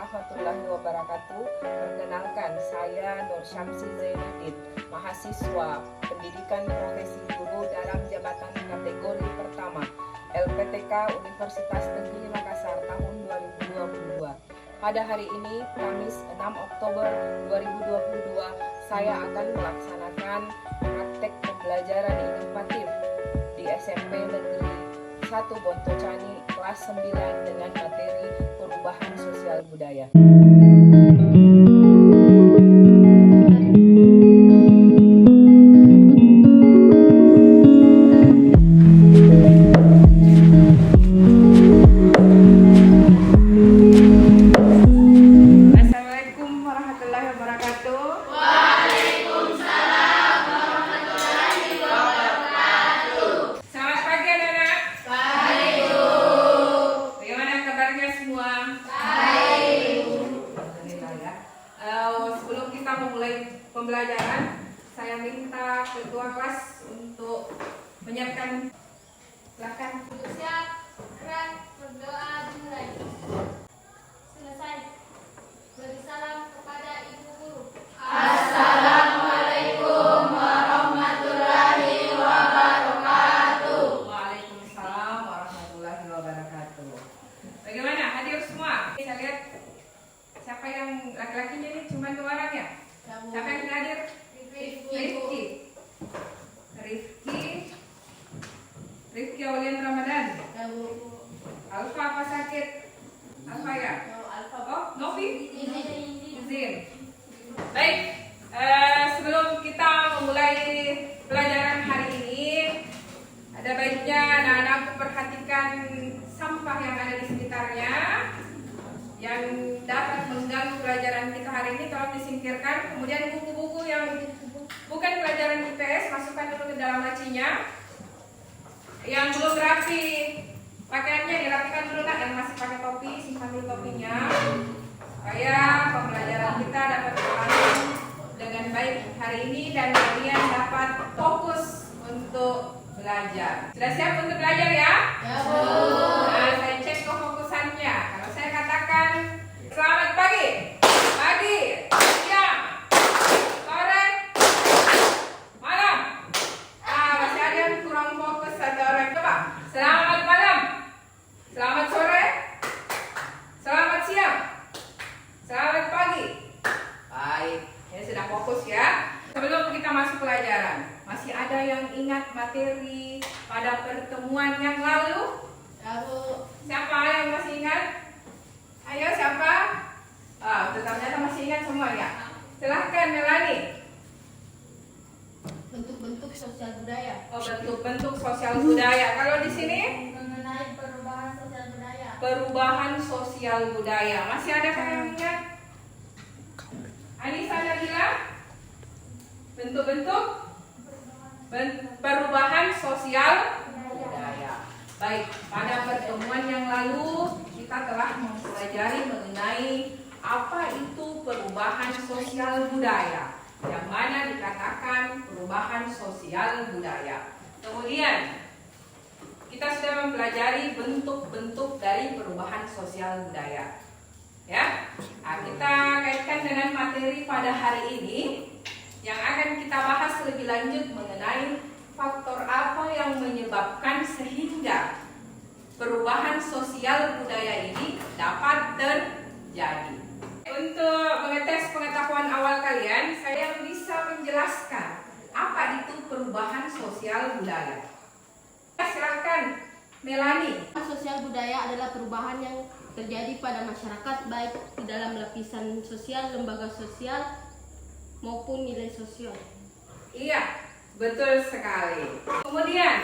warahmatullahi wabarakatuh. Perkenalkan, saya Nur Syamsi Zainuddin, mahasiswa Pendidikan Profesi Guru dalam jabatan kategori pertama LPTK Universitas Negeri Makassar tahun 2022. Pada hari ini, Kamis 6 Oktober 2022, saya akan melaksanakan praktek pembelajaran inovatif di SMP Negeri 1 Bontocani kelas 9 dengan materi perubahan sosial budaya. Assalamualaikum warahmatullahi wabarakatuh. Waalaikumsalam warahmatullahi wabarakatuh. Selamat pagi anak-anak. Baik. Bagaimana kabarnya semua? Baik. Alhamdulillah ya. Sebelum kita memulai pembelajaran, saya minta ketua kelas untuk menyiapkan. Silakan. Siap, gerak, berdoa dimulai. Selesai. Beri salam kepada ibu guru. Assalamualaikum warahmatullahi wabarakatuh. Waalaikumsalam warahmatullahi wabarakatuh. Bagaimana hadir semua? Saya lihat siapa yang laki-lakinya ini cuma 2 orang ya? Siapa yang hadir? Rifki. Rifki Aulian Ramadan. Alfa apa sakit? Alfa ya? Oh, Novi? Izin. Baik, sebelum kita memulai pelajaran hari ini, ada baiknya anak-anak perhatikan sampah yang ada di sekitarnya yang dapat mengganggu pelajaran kita hari ini. Tolong disingkirkan. Kemudian buku-buku yang bukan pelajaran IPS masukkan dulu ke dalam lacinya. Yang belum rapi pakaiannya dirapikan dulu, nak. Yang masih pakai topi simpan dulu topinya supaya pembelajaran kita dapat berlangsung dengan baik hari ini dan kalian dapat fokus untuk belajar. Sudah siap untuk belajar ya? Ya, Bu. Nah, saya cek kefokusannya. Kalau saya katakan selamat pagi, siang, sore, malam. Masih ada yang kurang fokus satu orang. Coba. Selamat malam, selamat sore, selamat siang, selamat pagi. Baik, ini sudah fokus ya. Sebelum kita masuk pelajaran, masih ada yang ingat materi pada pertemuan yang lalu? Ya, Bu. Siapa yang masih ingat? Ayo, siapa? Ternyata masih ingat semua ya. Silahkan Melani. Bentuk-bentuk sosial budaya. Oh, bentuk-bentuk sosial budaya. Kalau di sini Mengenai perubahan sosial budaya. perubahan sosial budaya. Masih ada yang ingat? Anissa Nabila? Bentuk-bentuk perubahan sosial budaya. Baik, pada pertemuan yang lalu kita telah mempelajari mengenai apa itu perubahan sosial budaya, yang mana dikatakan perubahan sosial budaya. Kemudian kita sudah mempelajari bentuk-bentuk dari perubahan sosial budaya. Ya, kita kaitkan dengan materi pada hari ini yang akan kita bahas lebih lanjut mengenai faktor apa yang menyebabkan sehingga perubahan sosial budaya ini dapat terjadi. Untuk mengetes pengetahuan awal kalian, saya bisa menjelaskan apa itu perubahan sosial budaya. Silahkan Melani. Sosial budaya adalah perubahan yang terjadi pada masyarakat baik di dalam lapisan sosial, lembaga sosial maupun nilai sosial. Iya, betul sekali. Kemudian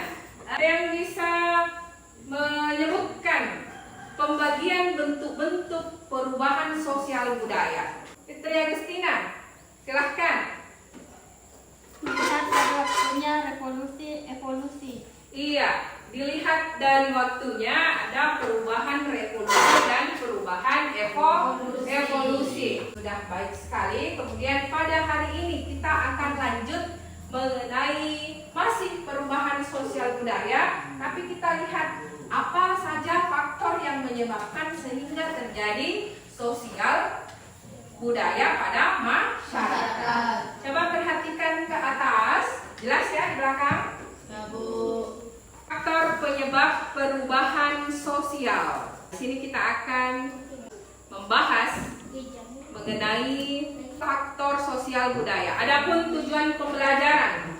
ada yang bisa menyebutkan pembagian bentuk-bentuk perubahan sosial budaya. Fitri Agustina, silahkan. Dilihat pada waktunya evolusi. Iya, dilihat dari waktunya ada perubahan revolusi dan perubahan evolusi. Sudah baik sekali. Kemudian pada hari ini kita akan lanjut mengenai masih perubahan sosial budaya, tapi kita lihat apa saja faktor yang menyebabkan sehingga terjadi sosial budaya pada masyarakat. Coba perhatikan ke atas, jelas ya di belakang? Ya, Bu. Faktor penyebab perubahan sosial. Di sini kita akan membahas mengenai faktor sosial budaya. Adapun tujuan pembelajaran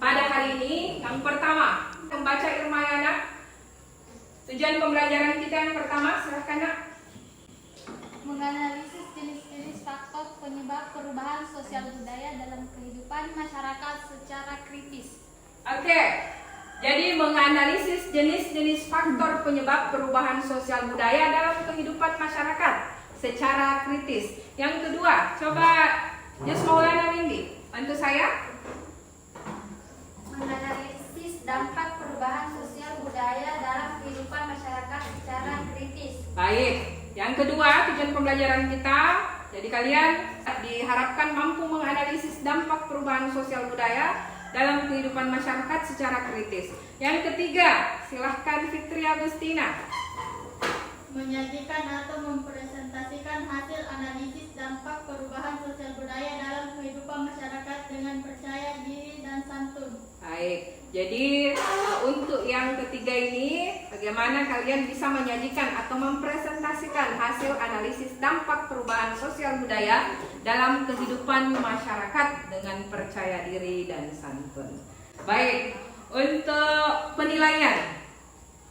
pada hari ini, yang pertama, membaca Irmayana. Tujuan pembelajaran kita yang pertama, silahkan nak. Menganalisis jenis-jenis faktor penyebab perubahan sosial budaya dalam kehidupan masyarakat secara kritis. Oke, jadi menganalisis jenis-jenis faktor penyebab perubahan sosial budaya dalam kehidupan masyarakat secara kritis. Yang kedua, coba Jus Maulana Windy, bantu saya. Menganalisis dampak perubahan sosial budaya dalam kehidupan masyarakat secara kritis. Baik, yang kedua tujuan pembelajaran kita. Jadi kalian diharapkan mampu menganalisis dampak perubahan sosial budaya dalam kehidupan masyarakat secara kritis. Yang ketiga, silahkan Fitri Agustina. Menyajikan atau mempresentasikan hasil analisis dampak perubahan sosial budaya dalam kehidupan masyarakat dengan percaya diri dan santun. Baik, jadi untuk yang ketiga ini, bagaimana kalian bisa menyajikan atau mempresentasikan hasil analisis dampak perubahan sosial budaya dalam kehidupan masyarakat dengan percaya diri dan santun. Baik, untuk penilaian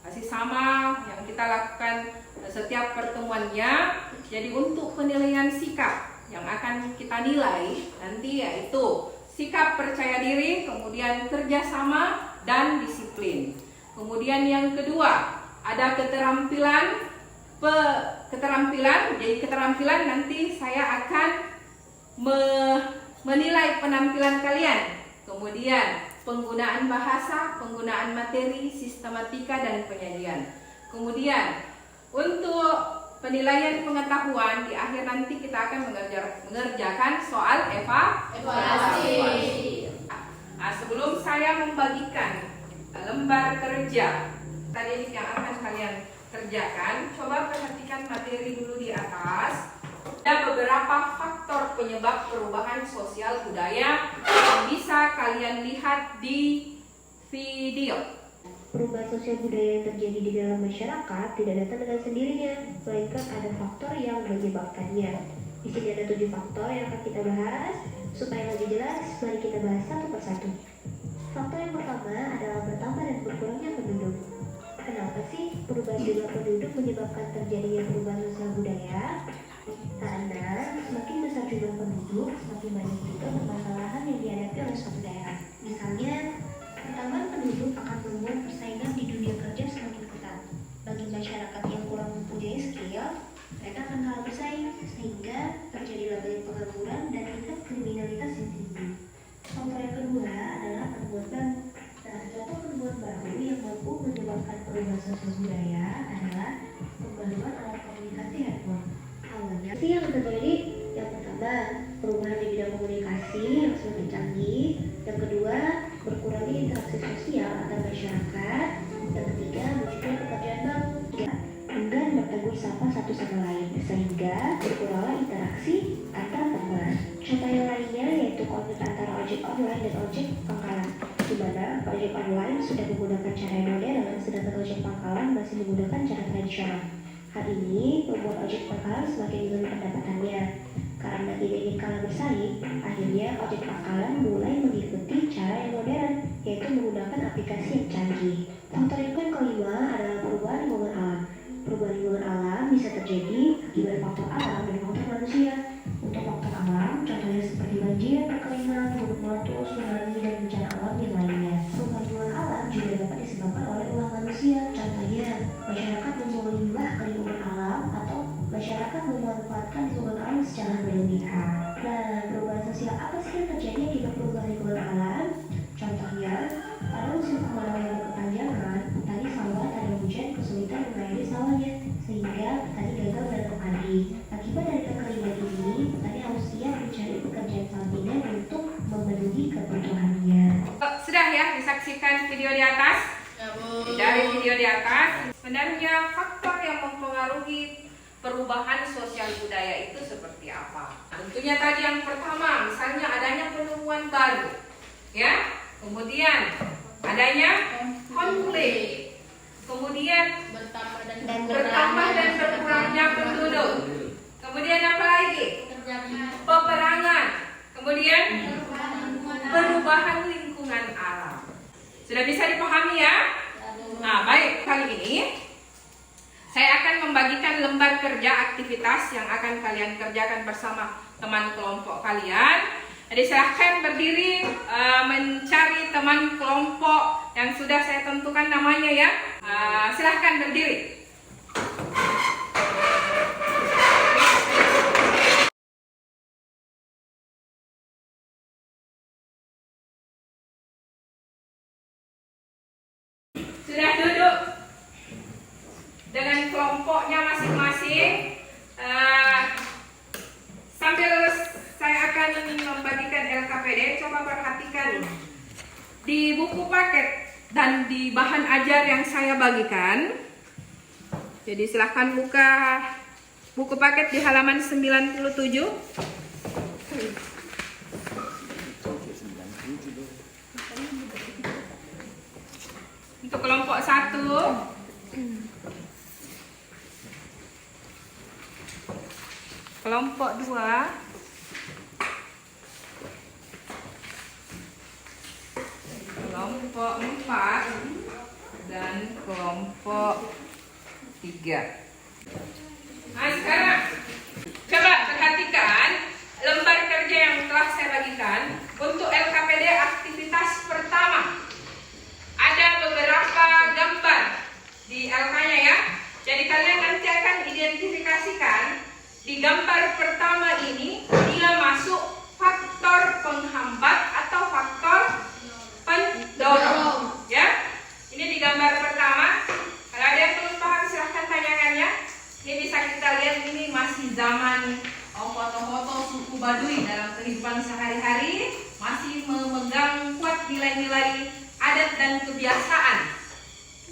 masih sama yang kita lakukan setiap pertemuannya. Jadi untuk penilaian sikap yang akan kita nilai nanti yaitu sikap percaya diri, kemudian kerjasama dan disiplin. Kemudian yang kedua ada keterampilan. Jadi keterampilan nanti saya akan menilai penampilan kalian. Kemudian penggunaan bahasa, penggunaan materi, sistematika dan penyajian. Kemudian untuk penilaian pengetahuan di akhir nanti kita akan mengerjakan soal evaluasi. Nah, sebelum saya membagikan lembar kerja tadi yang akan kalian kerjakan, coba perhatikan materi dulu di atas. Ada beberapa faktor penyebab perubahan sosial budaya yang bisa kalian lihat di video. Perubahan sosial budaya yang terjadi di dalam masyarakat tidak datang dengan sendirinya, melainkan ada faktor yang menyebabkannya. Di sini ada 7 faktor yang akan kita bahas. Supaya lebih jelas, mari kita bahas satu persatu. Faktor yang pertama adalah bertambah dan berkurangnya penduduk. Kenapa sih perubahan jumlah penduduk menyebabkan terjadinya perubahan sosial budaya? Karena semakin besar jumlah penduduk, semakin banyak juga permasalahan yang dihadapi oleh suatu daerah. Misalnya, pertambahan penduduk akan membuat persaingan di dunia kerja semakin ketat. Bagi masyarakat yang kurang mempunyai skill, mereka akan kalah bersaing, sehingga terjadilah banyak pengangguran dan tingkat kriminalitas yang tinggi. Faktor yang kedua adalah perbuatan baru. Nah, contoh perbuatan baru yang mampu menyebabkan perubahan sosial budaya adalah pembaruan alat komunikasi handphone. Awalnya sih yang terjadi yang pertama, perubahan di bidang komunikasi yang semakin canggih. Yang kedua, berkurangnya interaksi sosial antar masyarakat. Yang ketiga, munculnya pekerjaan baru. Enggan bertegur sapa satu sama lain, sehingga berkuranglah interaksi antar teman. Contoh yang lainnya yaitu konflik antara ojek online dan ojek pangkalan, di mana ojek online sudah menggunakan cara yang modern, sedangkan ojek pangkalan masih menggunakan cara tradisional. Hal ini membuat ojek pangkalan semakin minim pendapatannya. Karena tidak ingin kalah bersaing, akhirnya ojek pangkalan mulai mengikuti cara yang modern, yaitu menggunakan aplikasi yang canggih. Faktor yang kelima adalah perubahan lingkungan alam. Perubahan lingkungan alam bisa terjadi akibat faktor alam dan faktor manusia. Untuk faktor alam, contohnya seperti banjir, kekeringan, gunung meletus, tsunami, dan bencana alam yang lainnya. Perubahan lingkungan alam juga dapat disebabkan oleh ulah manusia. Contohnya, masyarakat mengolah ke lingkungan alam atau masyarakat memanfaatkan lingkungan alam secara berlebihan. Nah, perubahan sosial apa sih yang terjadi akibat perubahan lingkungan alam? Contohnya, pada musim kemarau yang berkepanjangan, petani sawah tadi hujan kesulitan mengairi sawahnya, sehingga petani gagal menanam padi. Akibat dari kekeringan ini, petani harus siap mencari pekerjaan sampingan untuk memenuhi kebutuhannya. Sudah ya disaksikan video di atas? Ya, Bu. Dari video di atas, sebenarnya faktor yang mempengaruhi perubahan sosial budaya itu seperti apa. Tentunya tadi yang pertama, misalnya adanya penemuan baru, ya, kemudian adanya konflik, kemudian bertambah dan berkurangnya penduduk, kemudian apa lagi? Peperangan, kemudian perubahan lingkungan alam. Sudah bisa dipahami ya? Nah, baik, kali ini saya akan membagikan lembar kerja aktivitas yang akan kalian kerjakan bersama teman kelompok kalian. Jadi silahkan berdiri mencari teman kelompok yang sudah saya tentukan namanya ya. Silahkan berdiri. Sudah duduk dengan kelompoknya masing-masing. Sambil saya akan membagikan LKPD, coba perhatikan di buku paket dan di bahan ajar yang saya bagikan. Jadi silahkan buka buku paket di halaman 97. Untuk kelompok 1, kelompok 2, kelompok 4, dan kelompok 3. Nah, sekarang coba perhatikan lembar kerja yang telah saya bagikan. Untuk LKPD aktivitas pertama, ada beberapa gambar di LK-nya ya. Jadi kalian nanti akan identifikasikan di gambar pertama ini dia masuk faktor penghambat atau faktor pendorong ya. Ini di gambar pertama. Kalau ada yang belum paham silahkan tanyakannya. Ini bisa kita lihat, ini masih zaman foto-foto suku Baduy dalam kehidupan sehari-hari, masih memegang kuat nilai-nilai adat dan kebiasaan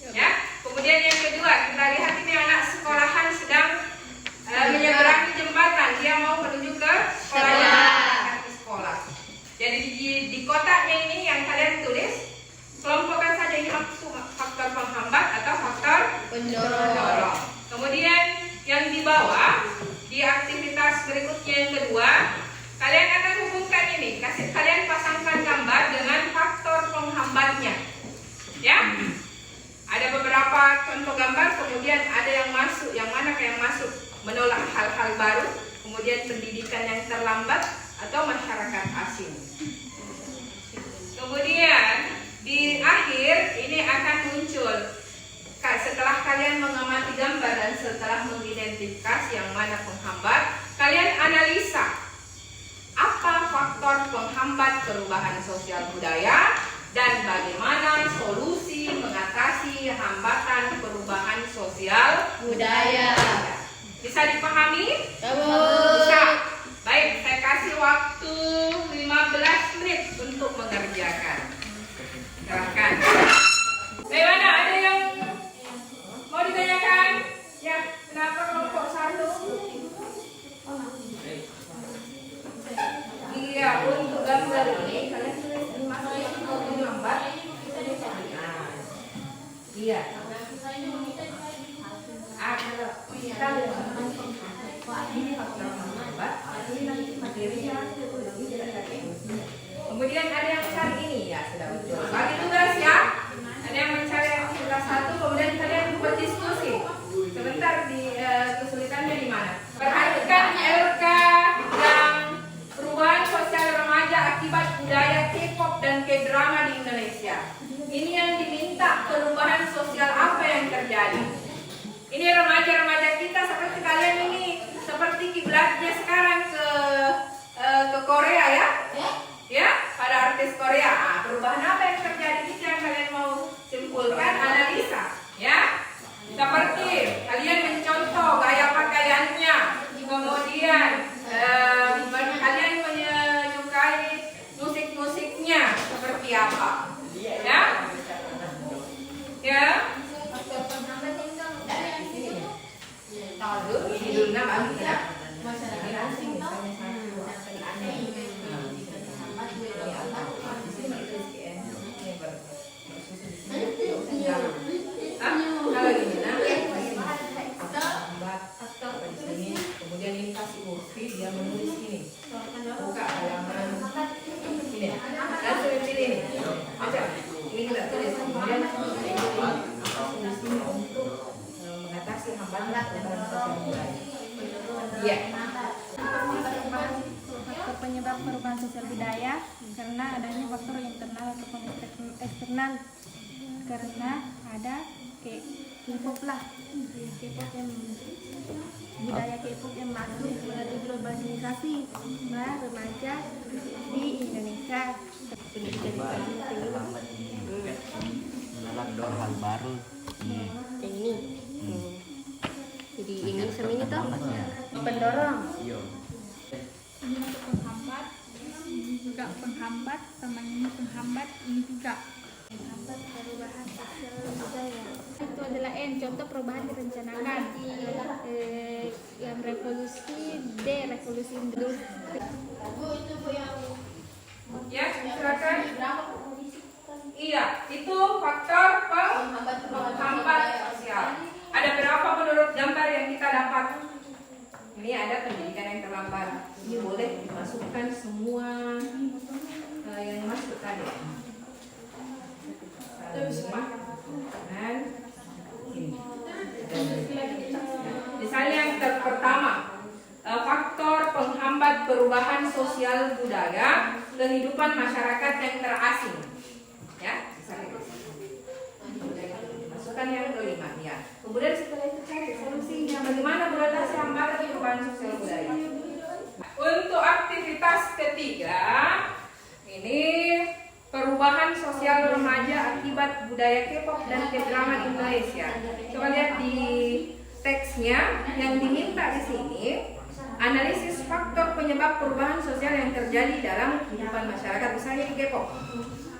ya. Kemudian yang kedua, kita lihat ini anak sekolahan sedang menyeberangi jembatan, dia mau menuju ke sekolah. Jadi di kotaknya ini yang kalian tulis, kelompokkan saja ini maksud faktor penghambat atau faktor pendorong. Kemudian yang di bawah di aktivitas berikutnya yang kedua, kalian akan hubungkan ini, kalian pasangkan gambar dengan faktor penghambatnya ya. Ada beberapa contoh gambar, kemudian ada yang masuk, yang mana yang masuk menolak hal-hal baru, kemudian pendidikan yang terlambat atau masyarakat asing. Kemudian di akhir ini akan muncul, setelah kalian mengamati gambar dan setelah mengidentifikasi yang mana penghambat, kalian analisa apa faktor penghambat perubahan sosial budaya dan bagaimana solusi mengatasi hambatan perubahan sosial budaya. Bisa dipahami? Bisa. Baik, saya kasih waktu 15 menit untuk mengerjakan. Silakan. Bagaimana? Ada yang mau ditanyakan? Ya, kenapa kelompok 1? Iya, untuk gambar ini kalian tulis masuk gambar. Iya. Kita ini faktor penghambat. Ini nanti materinya kemudian ada yang mencari ini ya, sudah betul. Bagi tugas ya. Ada yang mencari aktivitas 1, kemudian kalian berdiskusi. Sebentar di kesulitannya di mana? Perhatikan LK yang perubahan sosial remaja akibat budaya K-pop dan K-drama di Indonesia. Ini yang diminta, perubahan sosial apa yang terjadi. Ini remaja-remaja kita seperti kalian ini, seperti kiblatnya sekarang ke Korea ya. Ya, pada artis Korea. Nah, perubahan apa yang terjadi itu yang kalian mau simpulkan, analisa ya. Seperti kalian mencontoh gaya pakaiannya, kemudian kalian menyukai musik-musiknya seperti apa ya. Ya. Ini dulu sini. Buka halaman ini. Langsung pilih ini. Baca. Ini kita tulis. Kemudian di sini untuk mengatasi hambatan perubahan sosial budaya. Iya. Faktor penyebab perubahan sosial budaya karena adanya faktor internal ataupun eksternal, karena ada K-pop lah, K-pop yang budaya K-pop yang masuk melalui globalisasi remaja di Indonesia. Menelan hal baru. Yang ini. Jadi ini sama ini tuh Iya. pendorong. Ini untuk penghambat, ini juga penghambat, sama ini penghambat, ini juga penghambat perubahan sosial budaya. Itu adalah N, contoh perubahan direncanakan, yang revolusi D, revolusi industri. Ya, silakan. Iya, itu faktor penghambat sosial. Ada berapa menurut gambar yang kita dapat? Ini ada pendidikan yang terlambat. Ini boleh dimasukkan semua yang masuk tadi. Dan ini. Misalnya yang pertama, faktor penghambat perubahan sosial budaya, kehidupan masyarakat yang terasing. Ya, misalnya masukkan yang kelima ya. Kemudian setelah itu cari solusinya bagaimana mengatasi hambatan perubahan sosial budaya. Untuk aktivitas ketiga, ini perubahan sosial remaja akibat budaya K-pop dan K-drama Indonesia. Coba lihat di teksnya yang diminta di sini, analisis faktor penyebab perubahan sosial yang terjadi dalam kehidupan masyarakat, misalnya di K-pop.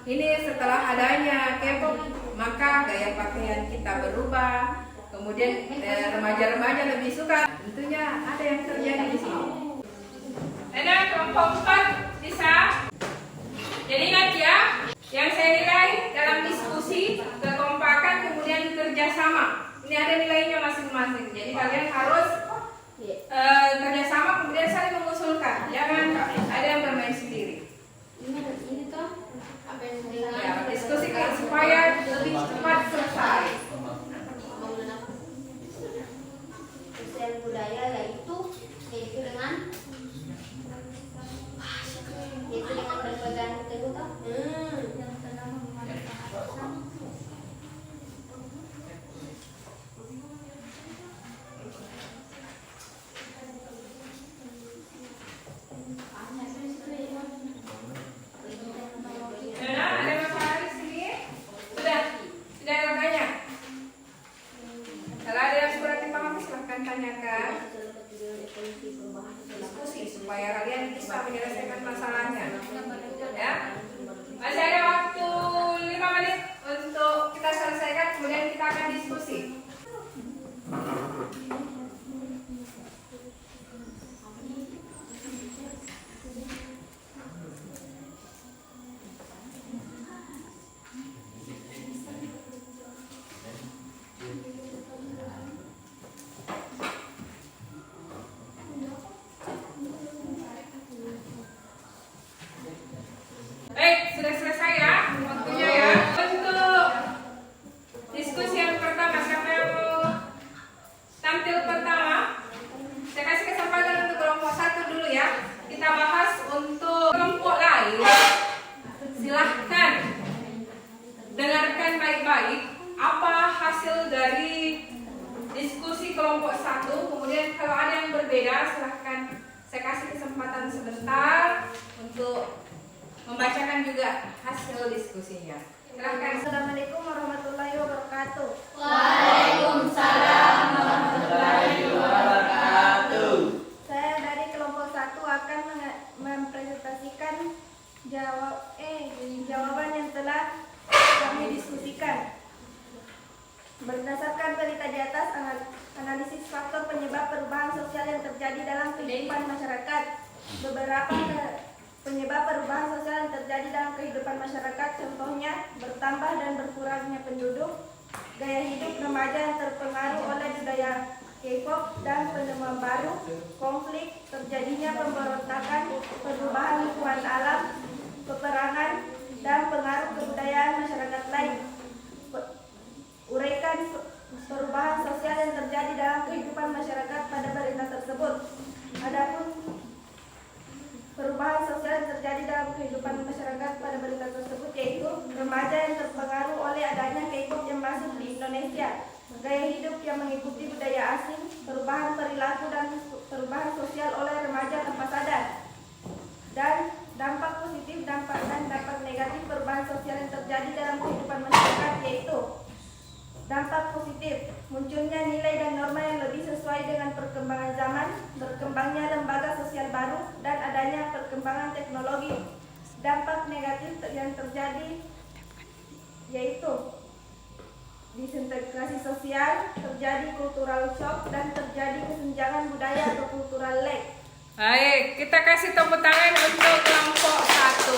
Ini setelah adanya K-pop, maka gaya pakaian kita berubah. Kemudian remaja-remaja lebih suka. Tentunya ada yang terjadi di sini. Enak, kelompok 4 bisa. Jadi ingat ya, yang saya nilai dalam diskusi, kekompakan, kemudian kerjasama. Ini ada nilainya masing-masing. Jadi kalian harus kerjasama, kemudian saling mengusulkan. Jangan ada yang bermain sendiri. Ini tuh apa yang Ya, diskusikan supaya lebih cepat selesai. sosial budaya yaitu dengan berpegang teguh toh. Ada masalah di sini? Sudah ada banyak. Kalau ada yang kurang dipahami silahkan tanyakan. Diskusi supaya kalian bisa menyelesaikan masalahnya. Ya. Masih ada waktu 5 menit untuk kita selesaikan, kemudian kita akan diskusi. Baik, sudah selesai ya waktunya ya. Untuk diskusi yang pertama, siapa yang mau tampil pertama? Saya kasih kesempatan untuk kelompok 1 dulu ya. Kita bahas untuk kelompok lain. Silahkan dengarkan baik-baik apa hasil dari diskusi kelompok 1. Kemudian kalau ada yang berbeda, silahkan saya kasih kesempatan sebentar untuk membacakan juga hasil diskusinya. Silahkan. Assalamualaikum warahmatullahi wabarakatuh. Waalaikumsalam warahmatullahi wabarakatuh. Saya dari kelompok 1 akan mempresentasikan jawaban yang telah kami diskusikan. Berdasarkan berita di atas, analisis faktor penyebab perubahan sosial yang terjadi dalam kehidupan masyarakat. Beberapa penyebab perubahan sosial yang terjadi dalam kehidupan masyarakat, contohnya bertambah dan berkurangnya penduduk, gaya hidup remaja yang terpengaruh oleh budaya K-pop dan penemuan baru, konflik, terjadinya pemberontakan, perubahan lingkungan alam, peperangan, dan pengaruh kebudayaan masyarakat lain. Uraikan perubahan sosial yang terjadi dalam kehidupan masyarakat pada berita tersebut. Adapun perubahan sosial yang terjadi dalam kehidupan masyarakat pada berita tersebut yaitu remaja yang terpengaruh oleh adanya K-pop yang masuk di Indonesia, gaya hidup yang mengikuti budaya asing, perubahan perilaku dan perubahan sosial oleh remaja tanpa sadar, dan dampak positif dan dampak negatif perubahan sosial yang terjadi dalam kehidupan masyarakat yaitu dampak positif, munculnya nilai dan norma yang lebih sesuai dengan perkembangan zaman, berkembangnya lembaga sosial baru, dan adanya perkembangan teknologi. Dampak negatif yang terjadi yaitu disintegrasi sosial, terjadi cultural shock, dan terjadi kesenjangan budaya atau cultural lag. Baik, kita kasih tepuk tangan untuk kelompok 1.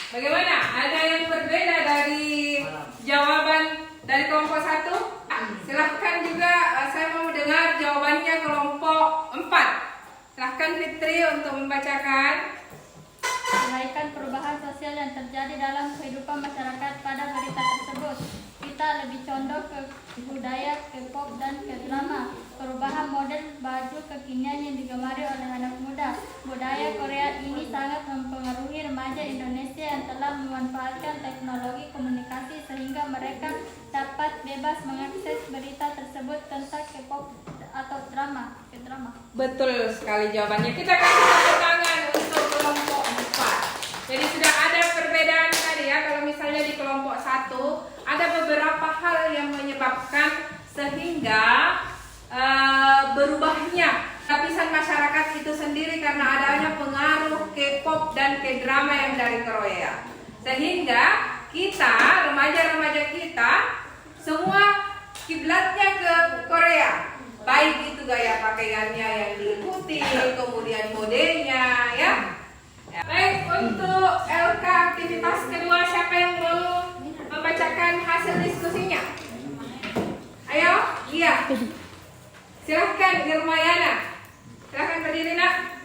Bagaimana? Ada yang berbeda dari jawaban dari kelompok 1? Silahkan juga, saya mau dengar jawabannya kelompok 4. Silahkan Fitri untuk membacakan. Uraikan perubahan sosial yang terjadi dalam kehidupan masyarakat pada berita tersebut. Kita lebih condong ke budaya, ke pop, dan ke drama. Perubahan model baju kekinian yang digemari oleh anak muda. Budaya Korea ini sangat mempengaruhi remaja Indonesia yang telah memanfaatkan teknologi komunikasi sehingga mereka dapat bebas mengakses berita tersebut tentang K-pop atau drama. Betul sekali jawabannya. Kita kasih tepuk tangan untuk kelompok 4. Jadi sudah ada perbedaan tadi ya. Kalau misalnya di kelompok 1 ada beberapa hal yang menyebabkan sehingga berubahnya lapisan masyarakat itu sendiri karena adanya pengaruh K-pop dan K-drama yang dari Korea. Sehingga kita, remaja-remaja kita, semua kiblatnya ke Korea. Baik itu gaya pakaiannya yang diikuti, kemudian modenya, ya. Baik, untuk LK aktivitas kedua, siapa yang mau membacakan hasil diskusinya? Ayo, iya. Silahkan Nirmayana. Silahkan berdiri nak.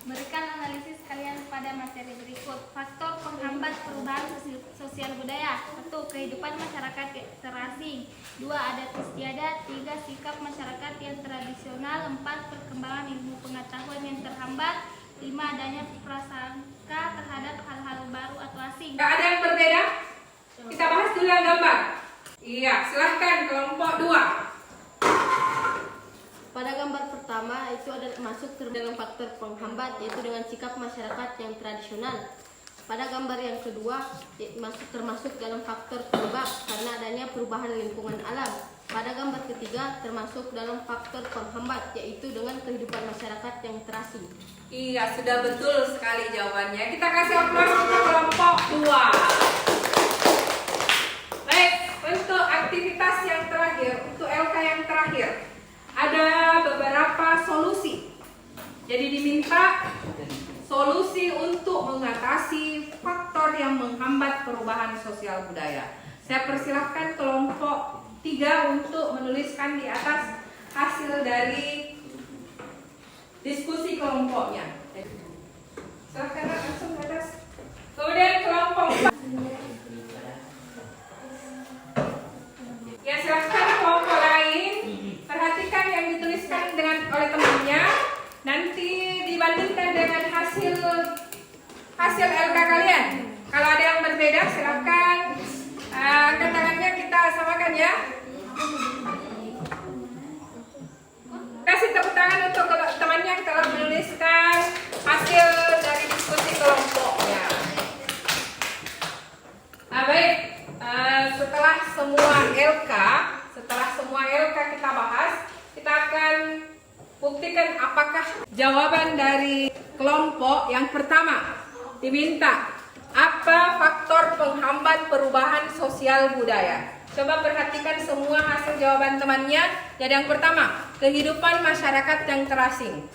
Berikan analisis kalian pada materi berikut. Faktor penghambat perubahan sosial budaya. 1. Kehidupan masyarakat terasing. 2. Adat istiadat. 3. Sikap masyarakat yang tradisional. 4. Perkembangan ilmu pengetahuan yang terhambat. 5. Adanya prasangka terhadap hal-hal baru atau asing. Gak ada yang berbeda? Kita bahas dulu yang gambar. Iya, silahkan kelompok 2. Pada gambar pertama itu ada masuk dalam faktor penghambat yaitu dengan sikap masyarakat yang tradisional. Pada gambar yang kedua termasuk dalam faktor penyebab karena adanya perubahan lingkungan alam. Pada gambar ketiga termasuk dalam faktor penghambat yaitu dengan kehidupan masyarakat yang terasing. Iya, sudah betul sekali jawabannya. Kita kasih aplaus untuk kelompok 2. Baik, untuk aktivitas yang terakhir, untuk LK yang terakhir, ada beberapa solusi. Jadi diminta solusi untuk mengatasi faktor yang menghambat perubahan sosial budaya. Saya persilahkan kelompok 3 untuk menuliskan di atas hasil dari diskusi kelompoknya. Silahkan langsung ke atas. Kemudian kelompok 4. Ya, silahkan kelompok lain perhatikan yang dituliskan oleh temannya. Nanti dibandingkan dengan hasil LK kalian. Kalau ada yang berbeda silahkan angkat tangannya, kita samakan ya. Kasih tepuk tangan untuk temannya yang telah menuliskan hasil dari diskusi kelompoknya. Nah, baik, setelah semua LK kita bahas, kita akan buktikan apakah jawaban dari kelompok yang pertama diminta apa faktor penghambat perubahan sosial budaya. Coba perhatikan semua hasil jawaban temannya. Jadi yang pertama, kehidupan masyarakat yang terasing.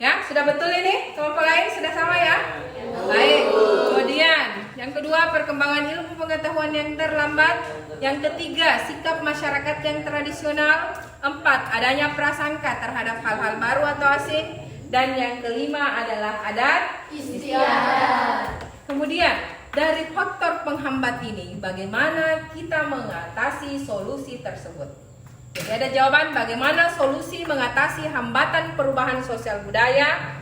Ya, sudah betul ini? Kelompok lain sudah sama ya? Baik. Kemudian, yang kedua, perkembangan ilmu pengetahuan yang terlambat. Yang ketiga, sikap masyarakat yang tradisional. 4, adanya prasangka terhadap hal-hal baru atau asing. Dan yang kelima adalah adat istiadat. Kemudian, dari faktor penghambat ini, bagaimana kita mengatasi solusi tersebut? Jadi ada jawaban bagaimana solusi mengatasi hambatan perubahan sosial budaya.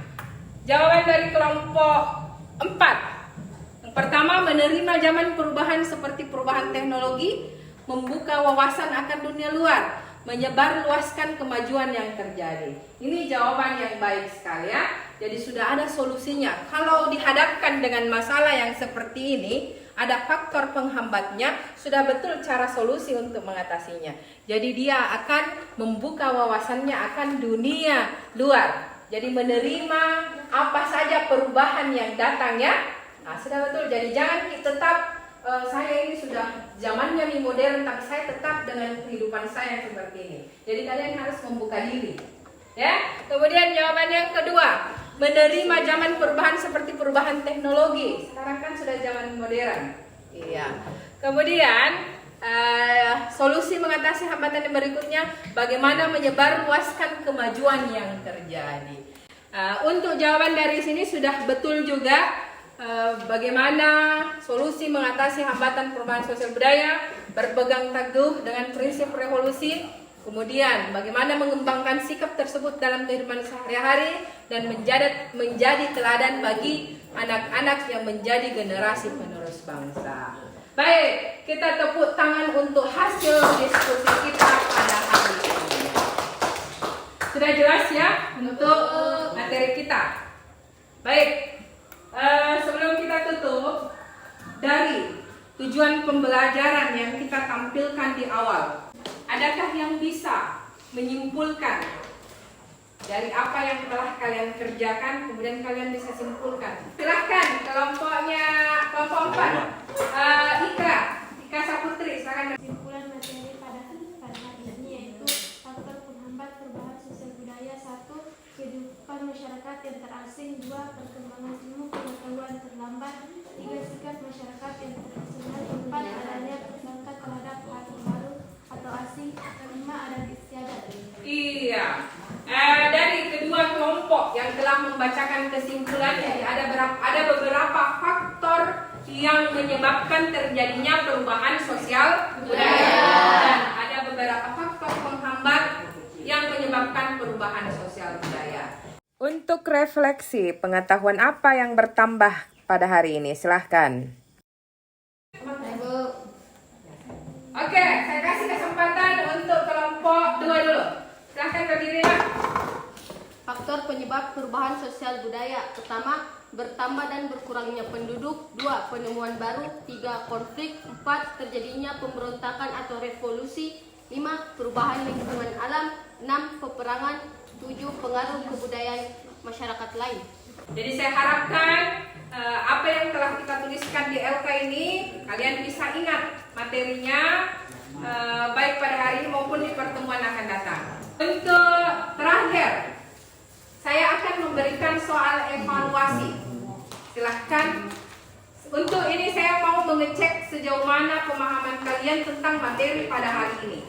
Jawaban dari kelompok 4. Yang pertama, menerima zaman perubahan seperti perubahan teknologi, membuka wawasan akan dunia luar, menyebarluaskan kemajuan yang terjadi. Ini jawaban yang baik sekali ya. Jadi sudah ada solusinya. Kalau dihadapkan dengan masalah yang seperti ini, ada faktor penghambatnya, sudah betul cara solusi untuk mengatasinya. Jadi dia akan membuka wawasannya akan dunia luar. Jadi menerima apa saja perubahan yang datang ya. Nah, sudah betul. Jadi jangan tetap saya ini sudah zamannya nih modern, tapi saya tetap dengan kehidupan saya seperti ini. Jadi kalian harus membuka diri. Ya. Kemudian jawaban yang kedua, menerima zaman perubahan seperti perubahan teknologi. Sekarang kan sudah zaman modern. Iya. Kemudian solusi mengatasi hambatan yang berikutnya, bagaimana menyebarluaskan kemajuan yang terjadi. Untuk jawaban dari sini sudah betul juga. Bagaimana solusi mengatasi hambatan perubahan sosial budaya, berpegang teguh dengan prinsip revolusi. Kemudian bagaimana mengembangkan sikap tersebut dalam kehidupan sehari-hari dan menjadi teladan bagi anak-anak yang menjadi generasi penerus bangsa. Baik, kita tepuk tangan untuk hasil diskusi kita pada hari ini. Sudah jelas ya untuk materi kita. Baik, sebelum kita tutup, dari tujuan pembelajaran yang kita tampilkan di awal, adakah yang bisa menyimpulkan dari apa yang telah kalian kerjakan, kemudian kalian bisa simpulkan? Silahkan kelompok 4, Ika Saputri, silakan. Kesimpulan materi pada hari ini yaitu faktor penghambat perubahan sosial budaya. 1. Kehidupan masyarakat yang terasing. 2. Perkembangan ilmu pengetahuan terlambat. 3. Sikap masyarakat yang tradisional. 4. Adanya prasangka terhadap hal baru atau asing. 5. Adat istiadat. Iya. Dari kedua kelompok yang telah membacakan kesimpulan, jadi ada beberapa faktor yang menyebabkan terjadinya perubahan sosial budaya dan ada beberapa faktor penghambat yang menyebabkan perubahan sosial budaya. Untuk refleksi, pengetahuan apa yang bertambah pada hari ini? Silahkan. Oke, saya kasih kesempatan untuk kelompok 2 dulu. Silahkan berdiri, Pak. Faktor penyebab perubahan sosial budaya. Pertama, bertambah dan berkurangnya penduduk. 2. Penemuan baru. 3. Konflik. 4. Terjadinya pemberontakan atau revolusi. 5. Perubahan lingkungan alam. 6. Peperangan. 7. Pengaruh kebudayaan masyarakat lain. Jadi saya harapkan apa yang telah kita tuliskan di LK ini kalian bisa ingat materinya, baik pada hari ini maupun di pertemuan akan datang. Untuk terakhir, saya akan memberikan soal evaluasi. Silahkan. Untuk ini saya mau mengecek sejauh mana pemahaman kalian tentang materi pada hari ini.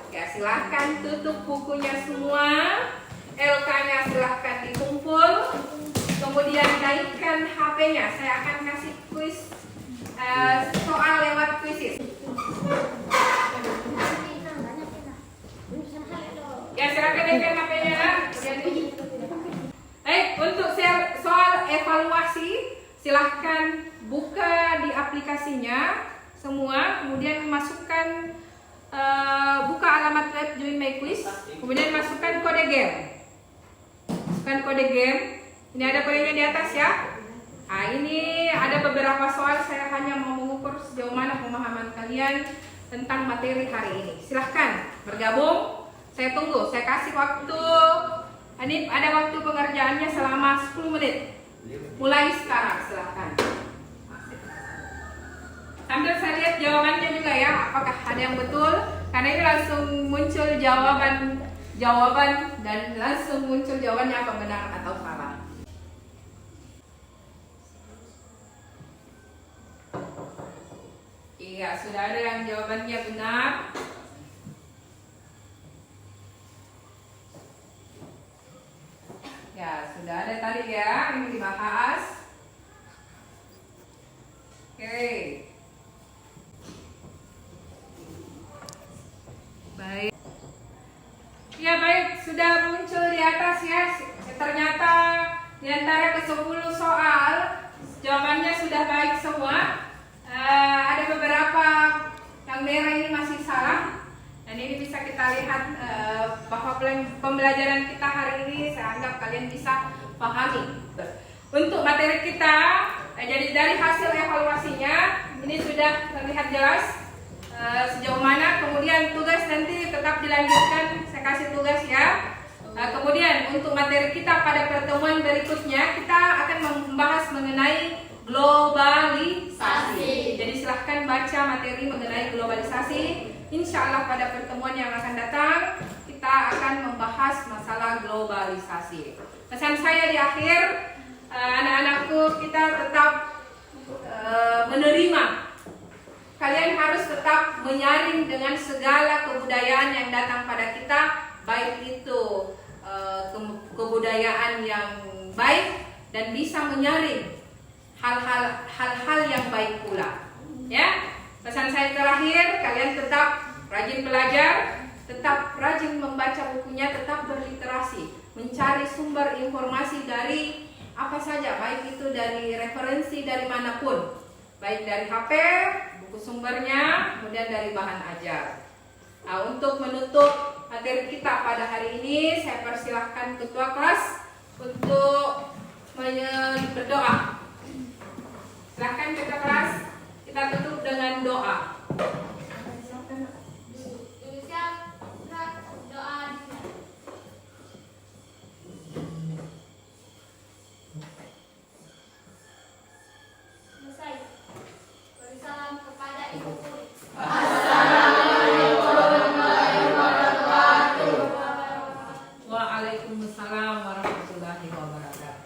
Ya, silahkan tutup bukunya semua. LK-nya silahkan dikumpul. Kemudian naikkan HP-nya. Saya akan kasih kuis soal lewat kuisis. Ya, silahkan naikkan HP-nya. Baik, untuk soal evaluasi, silahkan buka di aplikasinya semua, kemudian masukkan buka alamat web Join My Quiz, kemudian masukkan kode game. Masukkan kode game. Ini ada kodenya di atas ya. Nah, ini ada beberapa soal, saya hanya mau mengukur sejauh mana pemahaman kalian tentang materi hari ini. Silahkan bergabung. Saya tunggu. Saya kasih waktu. Ini ada waktu pengerjaannya selama 10 menit. Mulai sekarang, silahkan. Sambil saya lihat jawabannya juga ya, apakah ada yang betul. Karena ini langsung muncul jawaban jawaban dan langsung muncul jawabannya apa benar atau salah. Iya, sudah ada yang jawabannya benar. Ya, sudah ada tadi ya yang dibahas. Oke. Baik. Ya baik, sudah muncul di atas ya. Ternyata di antara ke-10 soal jawabannya sudah baik semua. Ada beberapa yang merah ini masih salah. Dan ini bisa kita lihat bahwa pembelajaran kita hari ini saya anggap kalian bisa pahami. Untuk materi kita, jadi dari hasil evaluasinya ini sudah terlihat jelas sejauh mana. Kemudian tugas nanti tetap dilanjutkan, saya kasih tugas ya. Kemudian untuk materi kita pada pertemuan berikutnya kita akan membahas mengenai globalisasi. Jadi silahkan baca materi mengenai globalisasi. Insya Allah pada pertemuan yang akan datang kita akan membahas masalah globalisasi. Pesan saya di akhir, anak-anakku, kita tetap menerima. Kalian harus tetap menyaring dengan segala kebudayaan yang datang pada kita, baik itu kebudayaan yang baik dan bisa menyaring hal-hal yang baik pula. Ya, pesan saya terakhir, kalian tetap rajin belajar, tetap rajin membaca bukunya, tetap berliterasi, mencari sumber informasi dari apa saja, baik itu dari referensi dari manapun, baik dari HP, buku sumbernya, kemudian dari bahan ajar. Nah, untuk menutup materi kita pada hari ini, saya persilahkan ketua kelas untuk berdoa. Silakan ketua kelas, kita tutup dengan doa. Waalaikumsalam warahmatullahi wabarakatuh.